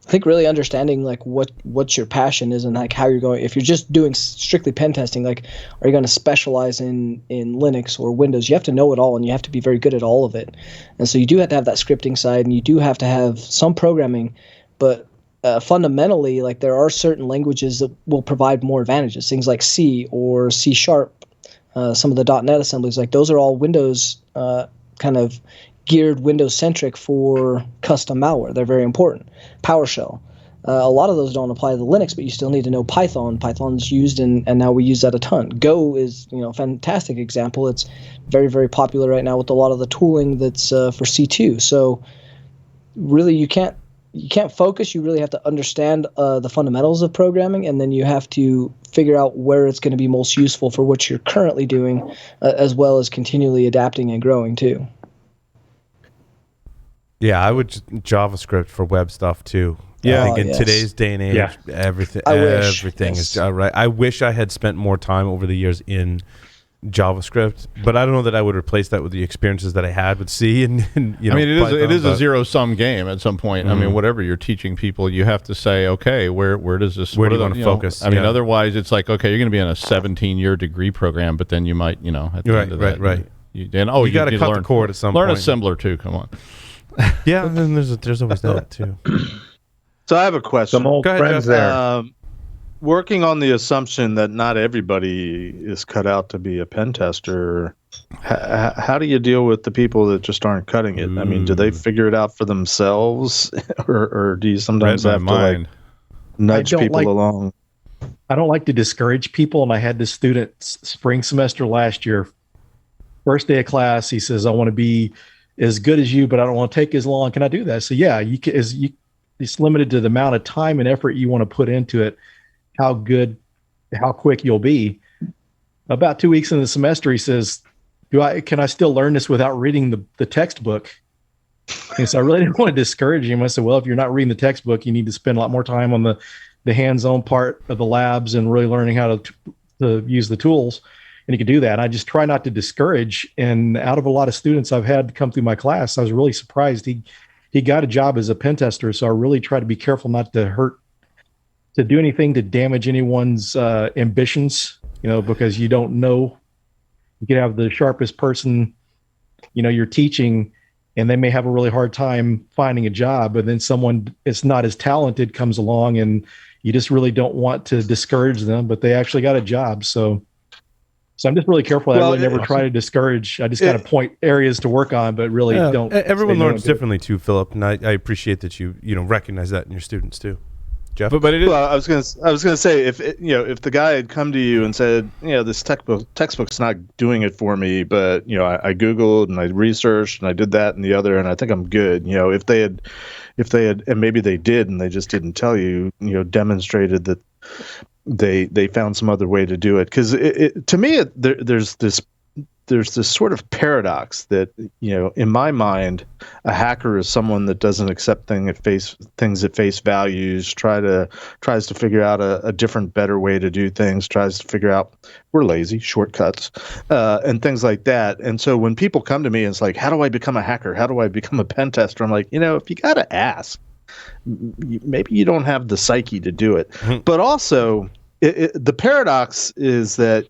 I think really understanding like what your passion is and like how you're going. If you're just doing strictly pen testing, like are you going to specialize in Linux or Windows? You have to know it all, and you have to be very good at all of it. And so you do have to have that scripting side, and you do have to have some programming, but fundamentally, like there are certain languages that will provide more advantages. Things like C or C#, some of the .NET assemblies, like those are all Windows kind of geared Windows centric for custom malware. They're very important. PowerShell. A lot of those don't apply to Linux, but you still need to know Python. Python's used, and now we use that a ton. Go is a fantastic example. It's very, very popular right now with a lot of the tooling that's for C2. So really, you can't focus. You really have to understand the fundamentals of programming, and then you have to figure out where it's going to be most useful for what you're currently doing, as well as continually adapting and growing too. Yeah, I would JavaScript for web stuff too. Yeah, I think in today's day and age, everything is right. I wish I had spent more time over the years in JavaScript, but I don't know that I would replace that with the experiences that I had with C and I mean, it is a zero-sum game at some point. I mean, whatever you're teaching people, you have to say, okay, where does this? Where do you want to focus? I mean, otherwise it's like, okay, you're going to be in a 17-year degree program, but then you might, at the end of that, you got to cut the cord at some point. Learn assembler too. Come on. Yeah, and then there's always that too. So I have a question. Some old friends there. Working on the assumption that not everybody is cut out to be a pen tester, how do you deal with the people that just aren't cutting it? I mean, do they figure it out for themselves, or do you sometimes have to like nudge people along? I don't like to discourage people, and I had this student spring semester last year. First day of class, he says, "I want to be as good as you, but I don't want to take as long. Can I do that?" So yeah, it's limited to the amount of time and effort you want to put into it. How quick you'll be. About 2 weeks into the semester, he says, can I still learn this without reading the textbook? And so I really didn't want to discourage him. I said, well, if you're not reading the textbook, you need to spend a lot more time on the hands-on part of the labs and really learning how to use the tools. And you can do that. I just try not to discourage. And out of a lot of students I've had come through my class, I was really surprised. He got a job as a pen tester. So I really try to be careful not to do anything to damage anyone's ambitions, because you don't know. You could have the sharpest person, you're teaching, and they may have a really hard time finding a job, but then someone that's not as talented comes along, and you just really don't want to discourage them, but they actually got a job. So I'm just really careful. I really never try to discourage. I just kind of point areas to work on, but really don't. Everyone learns differently too, Philip, and I appreciate that you recognize that in your students too. Jeff? But it is. Well, I was gonna say if the guy had come to you and said, this textbook's not doing it for me, but I Googled and I researched and I did that and the other, and I think I'm good. If they had, and maybe they did and they just didn't tell you, demonstrated that they found some other way to do it. Because to me, there's this sort of paradox that, in my mind, a hacker is someone that doesn't accept things at face values, tries to figure out a different, better way to do things, tries to figure out, we're lazy, shortcuts, and things like that. And so when people come to me and it's like, how do I become a hacker? How do I become a pen tester? I'm like, if you got to ask, maybe you don't have the psyche to do it. But also, the paradox is that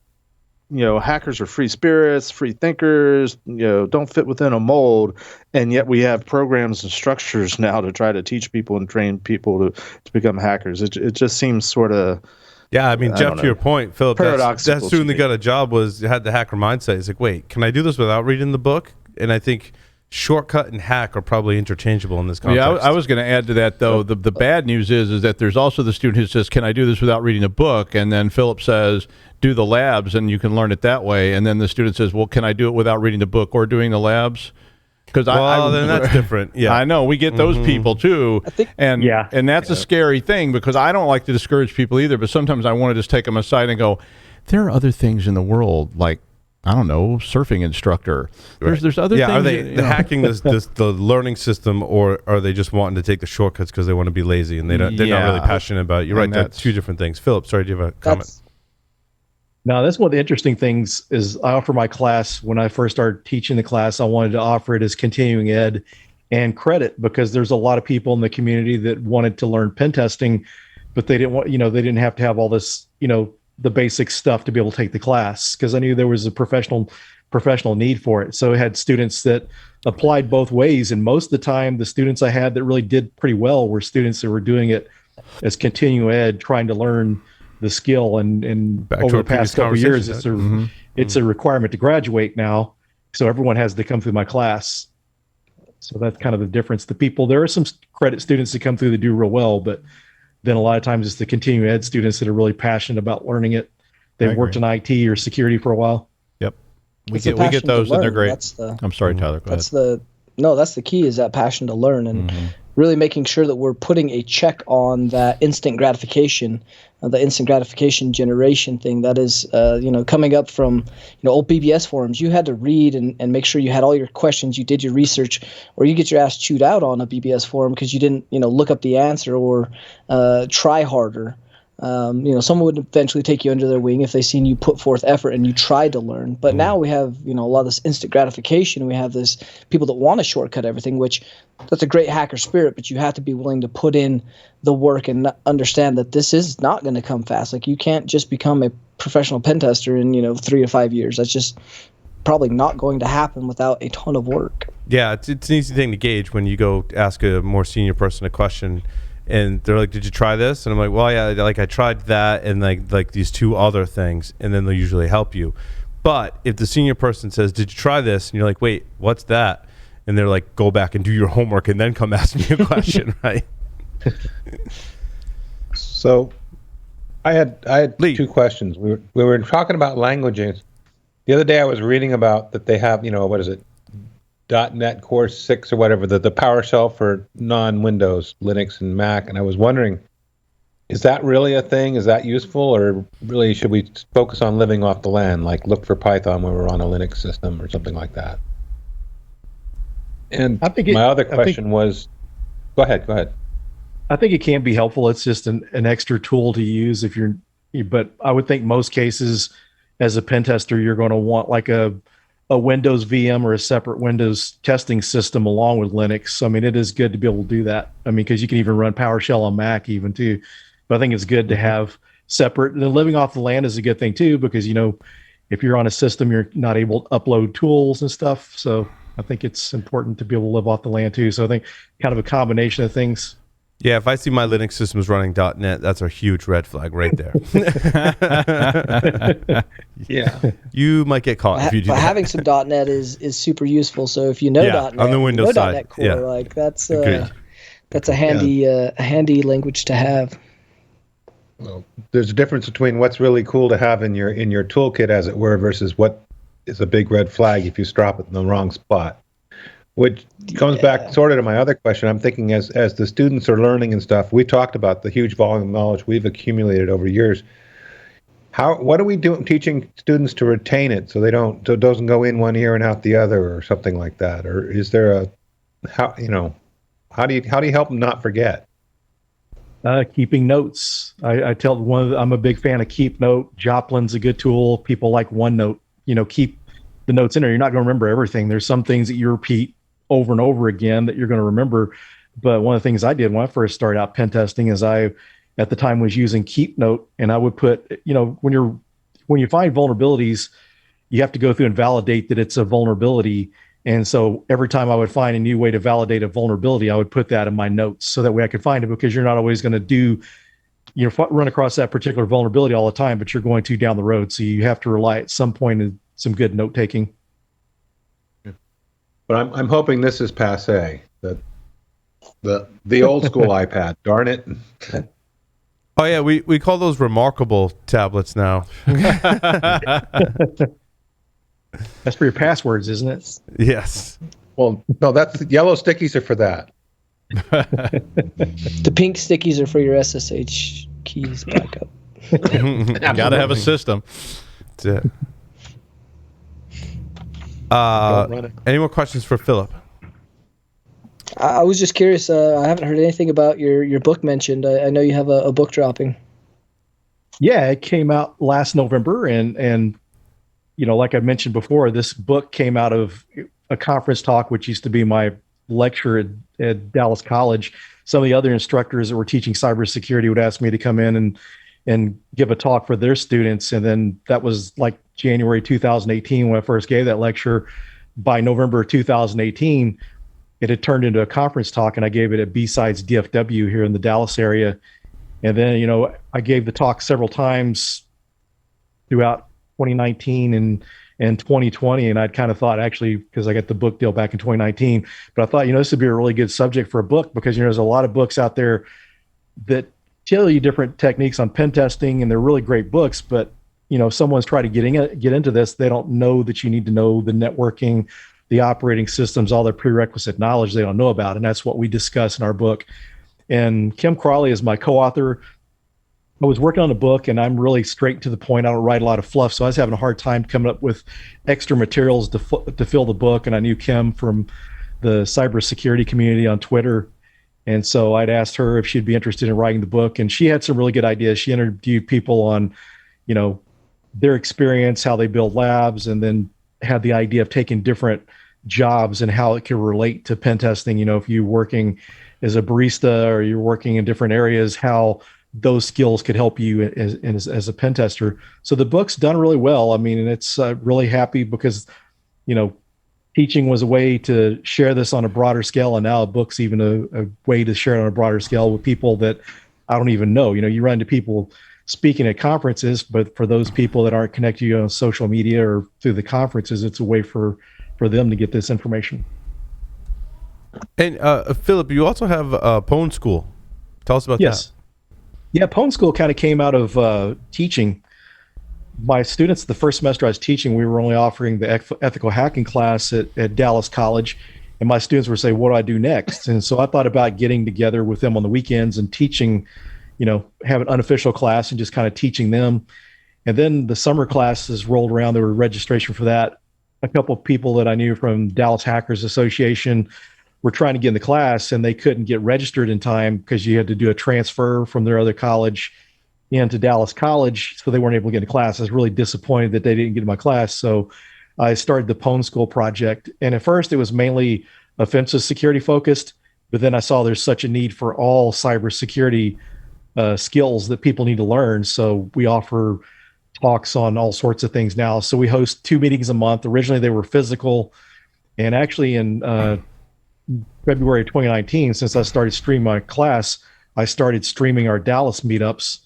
hackers are free spirits, free thinkers, don't fit within a mold. And yet we have programs and structures now to try to teach people and train people to become hackers. It just seems sort of... Yeah, I mean, Jeff, to your point, Philip, that student that got a job had the hacker mindset. He's like, wait, can I do this without reading the book? And I think shortcut and hack are probably interchangeable in this context. Yeah, I was going to add to that, though. The bad news is that there's also the student who says, can I do this without reading a book? And then Philip says, do the labs, and you can learn it that way. And then the student says, well, can I do it without reading the book or doing the labs? Because then that's different. Yeah, I know we get those people too, and that's a scary thing because I don't like to discourage people either. But sometimes I want to just take them aside and go, there are other things in the world, like I don't know, surfing instructor. There's other things. Are they hacking the learning system, or are they just wanting to take the shortcuts because they want to be lazy and they're not really passionate about it? You're right. That's two different things. Philip, sorry, do you have a comment? No, that's one of the interesting things is I offer my class. When I first started teaching the class, I wanted to offer it as continuing ed and credit because there's a lot of people in the community that wanted to learn pen testing, but they didn't want, they didn't have to have all this, the basic stuff to be able to take the class because I knew there was a professional need for it. So I had students that applied both ways. And most of the time, the students I had that really did pretty well were students that were doing it as continuing ed, trying to learn the skill, and over the past couple of years, it's a requirement to graduate now, so everyone has to come through my class. So that's kind of the difference. There are some credit students that come through that do real well, but then a lot of times it's the continuing ed students that are really passionate about learning it. They've worked in IT or security for a while. Yep, we get those, and they're great. I'm sorry, Tyler. Go ahead. That's the key, is that passion to learn, and really making sure that we're putting a check on that instant gratification, the instant gratification generation thing that is, coming up from, old BBS forums. You had to read and make sure you had all your questions, you did your research, or you get your ass chewed out on a BBS forum because you didn't, look up the answer or try harder. Someone would eventually take you under their wing if they seen you put forth effort and you tried to learn. But now we have, a lot of this instant gratification. We have this people that want to shortcut everything, which that's a great hacker spirit, but you have to be willing to put in the work and understand that this is not going to come fast. Like, you can't just become a professional pen tester in, 3 to 5 years. That's just probably not going to happen without a ton of work. Yeah, it's an easy thing to gauge when you go ask a more senior person a question. And they're like, did you try this? And I'm like, well, yeah, like I tried that and like these two other things, and then they'll usually help you. But if the senior person says, did you try this? And you're like, wait, what's that? And they're like, go back and do your homework and then come ask me a question, right? So I had two questions. We were talking about languages. The other day I was reading about that they have, what is it? .NET Core 6 or whatever, the PowerShell for non-Windows, Linux and Mac. And I was wondering, is that really a thing? Is that useful? Or really should we focus on living off the land, like look for Python when we're on a Linux system or something like that? And my other question was, go ahead. I think it can be helpful. It's just an extra tool to use but I would think most cases as a pen tester, you're going to want like a Windows VM or a separate Windows testing system along with Linux. So, I mean, it is good to be able to do that. I mean, because you can even run PowerShell on Mac even too. But I think it's good to have separate. And living off the land is a good thing too, because, if you're on a system, you're not able to upload tools and stuff. So I think it's important to be able to live off the land too. So I think kind of a combination of things. Yeah, if I see my Linux systems running .NET, that's a huge red flag right there. Yeah, you might get caught if you do that. Having some .NET is super useful. So if you know .NET on the Windows side, .NET Core, like that's a handy language to have. Well, there's a difference between what's really cool to have in your toolkit, as it were, versus what is a big red flag if you drop it in the wrong spot. Which comes back sort of to my other question. I'm thinking as the students are learning and stuff, we talked about the huge volume of knowledge we've accumulated over years. What are we doing teaching students to retain it so it doesn't go in one ear and out the other or something like that? Or is there how do you help them not forget? Keeping notes. I tell I'm a big fan of Keep Note. Joplin's a good tool. People like OneNote. Keep the notes in there. You're not going to remember everything. There's some things that you repeat over and over again that you're going to remember. But one of the things I did when I first started out pen testing is I, at the time, was using Keep Note, and I would put, when you're when you find vulnerabilities, you have to go through and validate that it's a vulnerability. And so every time I would find a new way to validate a vulnerability, I would put that in my notes so that way I could find it, because you're not always going to run across that particular vulnerability all the time, but you're going to down the road. So you have to rely at some point on some good note taking. But I'm hoping this is passé. The old school iPad. Darn it. Oh yeah, we call those remarkable tablets now. That's for your passwords, isn't it? Yes. Well, no, that's yellow stickies are for that. The pink stickies are for your SSH keys backup. Gotta have a system. That's it. Any more questions for Phillip? I was just curious. I haven't heard anything about your book mentioned. I know you have a book dropping. Yeah, it came out last November, and like I mentioned before, this book came out of a conference talk, which used to be my lecture at Dallas College. Some of the other instructors that were teaching cybersecurity would ask me to come in and give a talk for their students, and then that was like January 2018 when I first gave that lecture. By November 2018, it had turned into a conference talk, and I gave it at B-Sides DFW here in the Dallas area. And then, I gave the talk several times throughout 2019 and 2020. And I'd kind of thought, actually, because I got the book deal back in 2019, but I thought, this would be a really good subject for a book, because, there's a lot of books out there that tell you different techniques on pen testing, and they're really great books. But, if someone's trying to get into this, they don't know that you need to know the networking, the operating systems, all the prerequisite knowledge they don't know about. And that's what we discuss in our book. And Kim Crawley is my co-author. I was working on a book, and I'm really straight to the point. I don't write a lot of fluff. So I was having a hard time coming up with extra materials to fill the book. And I knew Kim from the cybersecurity community on Twitter. And so I'd asked her if she'd be interested in writing the book. And she had some really good ideas. She interviewed people on, their experience, how they build labs, and then had the idea of taking different jobs and how it could relate to pen testing. If you're working as a barista or you're working in different areas, how those skills could help you as a pen tester. So the book's done really well. And it's really happy because, teaching was a way to share this on a broader scale. And now a book's even a way to share it on a broader scale with people that I don't even know. You run into people speaking at conferences, but for those people that aren't connected to you on social media or through the conferences, it's a way for them to get this information. And Phillip, you also have Pwn School. Tell us about that. Yeah, Pwn School kind of came out of teaching. My students, the first semester I was teaching, we were only offering the ethical hacking class at Dallas College. And my students were saying, what do I do next? And so I thought about getting together with them on the weekends and teaching, have an unofficial class and just kind of teaching them. And then the summer classes rolled around. There were registration for that. A couple of people that I knew from Dallas Hackers Association were trying to get in the class, and they couldn't get registered in time because you had to do a transfer from their other college into Dallas College. So they weren't able to get into class. I was really disappointed that they didn't get in my class. So I started the Pwn School Project. And at first it was mainly offensive security focused, but then I saw there's such a need for all cybersecurity skills that people need to learn. So we offer talks on all sorts of things now. So we host 2 meetings a month. Originally they were physical, and actually in February 2019, since I started streaming my class, I started streaming our Dallas meetups.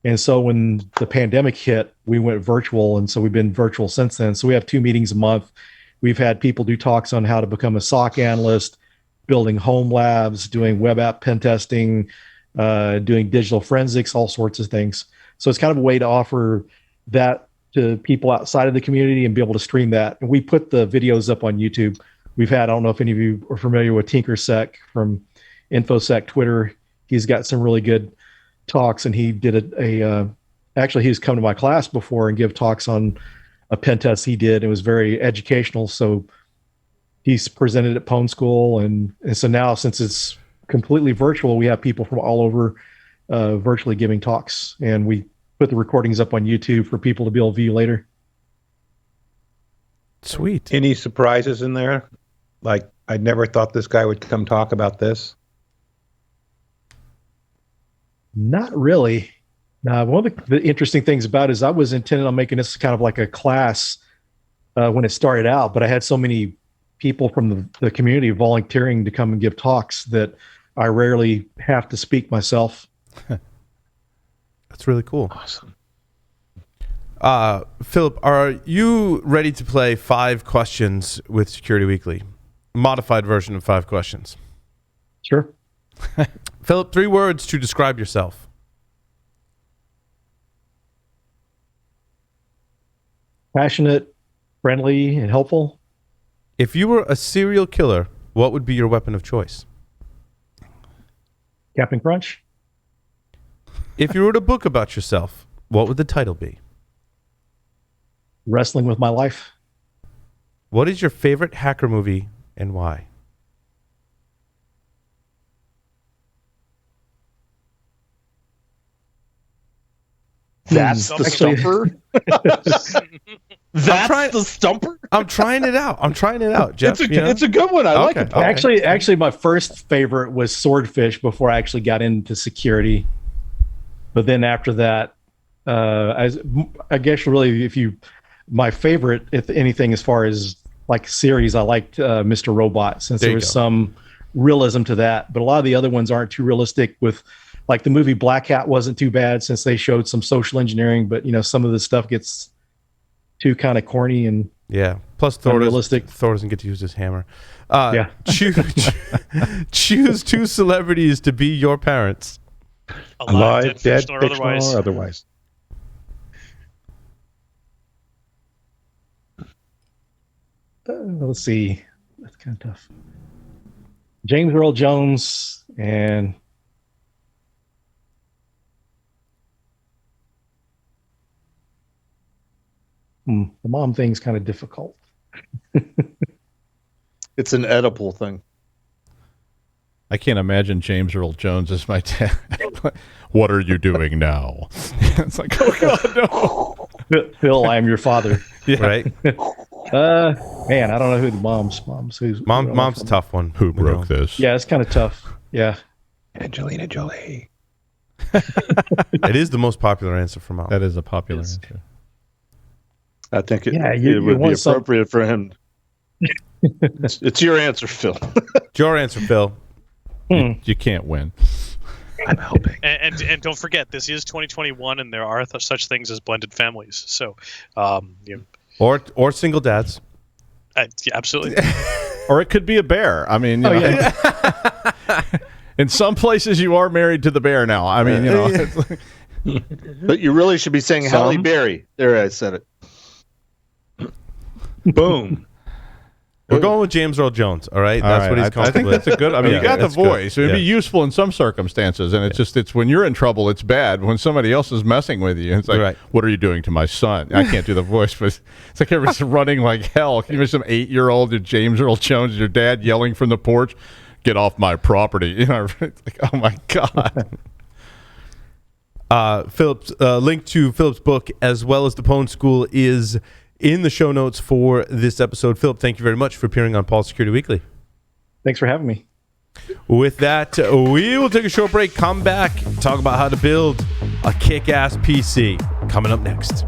And so when the pandemic hit, we went virtual. And so we've been virtual since then. So we have 2 meetings a month. We've had people do talks on how to become a SOC analyst, building home labs, doing web app pen testing, doing digital forensics, all sorts of things. So it's kind of a way to offer that to people outside of the community and be able to stream that. And we put the videos up on YouTube. We've had, I don't know if any of you are familiar with TinkerSec from InfoSec Twitter. He's got some really good talks, and he did actually he's come to my class before and give talks on a pen test he did. It was very educational. So he's presented at Pwn School. And so now, since it's completely virtual, we have people from all over virtually giving talks, and we put the recordings up on YouTube for people to be able to view later. Sweet. Any surprises in there? Like, I never thought this guy would come talk about this. Not really. Now, one of the interesting things about it is I was intending on making this kind of like a class when it started out, but I had so many people from the community volunteering to come and give talks that I rarely have to speak myself. That's really cool. Awesome. Phillip, are you ready to play 5 questions with Security Weekly? Modified version of 5 questions. Sure. Phillip, 3 words to describe yourself. Passionate, friendly, and helpful. If you were a serial killer, what would be your weapon of choice? Captain Crunch. If you wrote a book about yourself, what would the title be? Wrestling with my life. What is your favorite hacker movie and why? That's the stumper. That's the stumper. I'm trying it out, Jeff. It's a good one. I like it. Okay. Actually, my first favorite was Swordfish before I actually got into security. But then after that, I guess really, my favorite, if anything, as far as like series, I liked Mr. Robot, since there was some realism to that. But a lot of the other ones aren't too realistic. With like the movie Black Hat wasn't too bad, since they showed some social engineering. But some of the stuff gets too kind of corny and Plus Thor unrealistic. Thor doesn't get to use his hammer. Choose 2 celebrities to be your parents. Alive, dead, fictional, or otherwise. Let's see. That's kind of tough. James Earl Jones and the mom thing's kind of difficult. It's an Oedipal thing. I can't imagine James Earl Jones as my dad. What are you doing now? It's like, oh God, no. Phil, I am your father. Right? Man, I don't know who the mom's who's Mom's a tough one. Who broke this? Yeah, it's kind of tough. Yeah. Angelina Jolie. It is the most popular answer for mom. That is a popular answer. I think it you would be want appropriate for him. It's your answer, Phil. It's your answer, Phil. You can't win. I'm hoping. And don't forget, this is 2021, and there are such things as blended families. So, or single dads. Yeah, absolutely. Or it could be a bear. I mean, in some places you are married to the bear now. I mean, it's like, But you really should be saying Halle Berry. There, I said it. Boom. We're going with James Earl Jones, all right? That's what he's comfortable I think with. that's a good. I mean, you got the voice. Good. It'd be useful in some circumstances, and it's when you're in trouble, it's bad. When somebody else is messing with you, it's like, what are you doing to my son? I can't do the voice, but it's like everybody's running like hell. Can you imagine some 8-year-old James Earl Jones, your dad yelling from the porch, "Get off my property!" It's like, oh my God. Phillip's link to Phillip's book as well as the Pwn School is in the show notes for this episode. Phillip, thank you very much for appearing on Paul Security Weekly. Thanks for having me. With that, we will take a short break, come back, talk about how to build a kick-ass PC. Coming up next.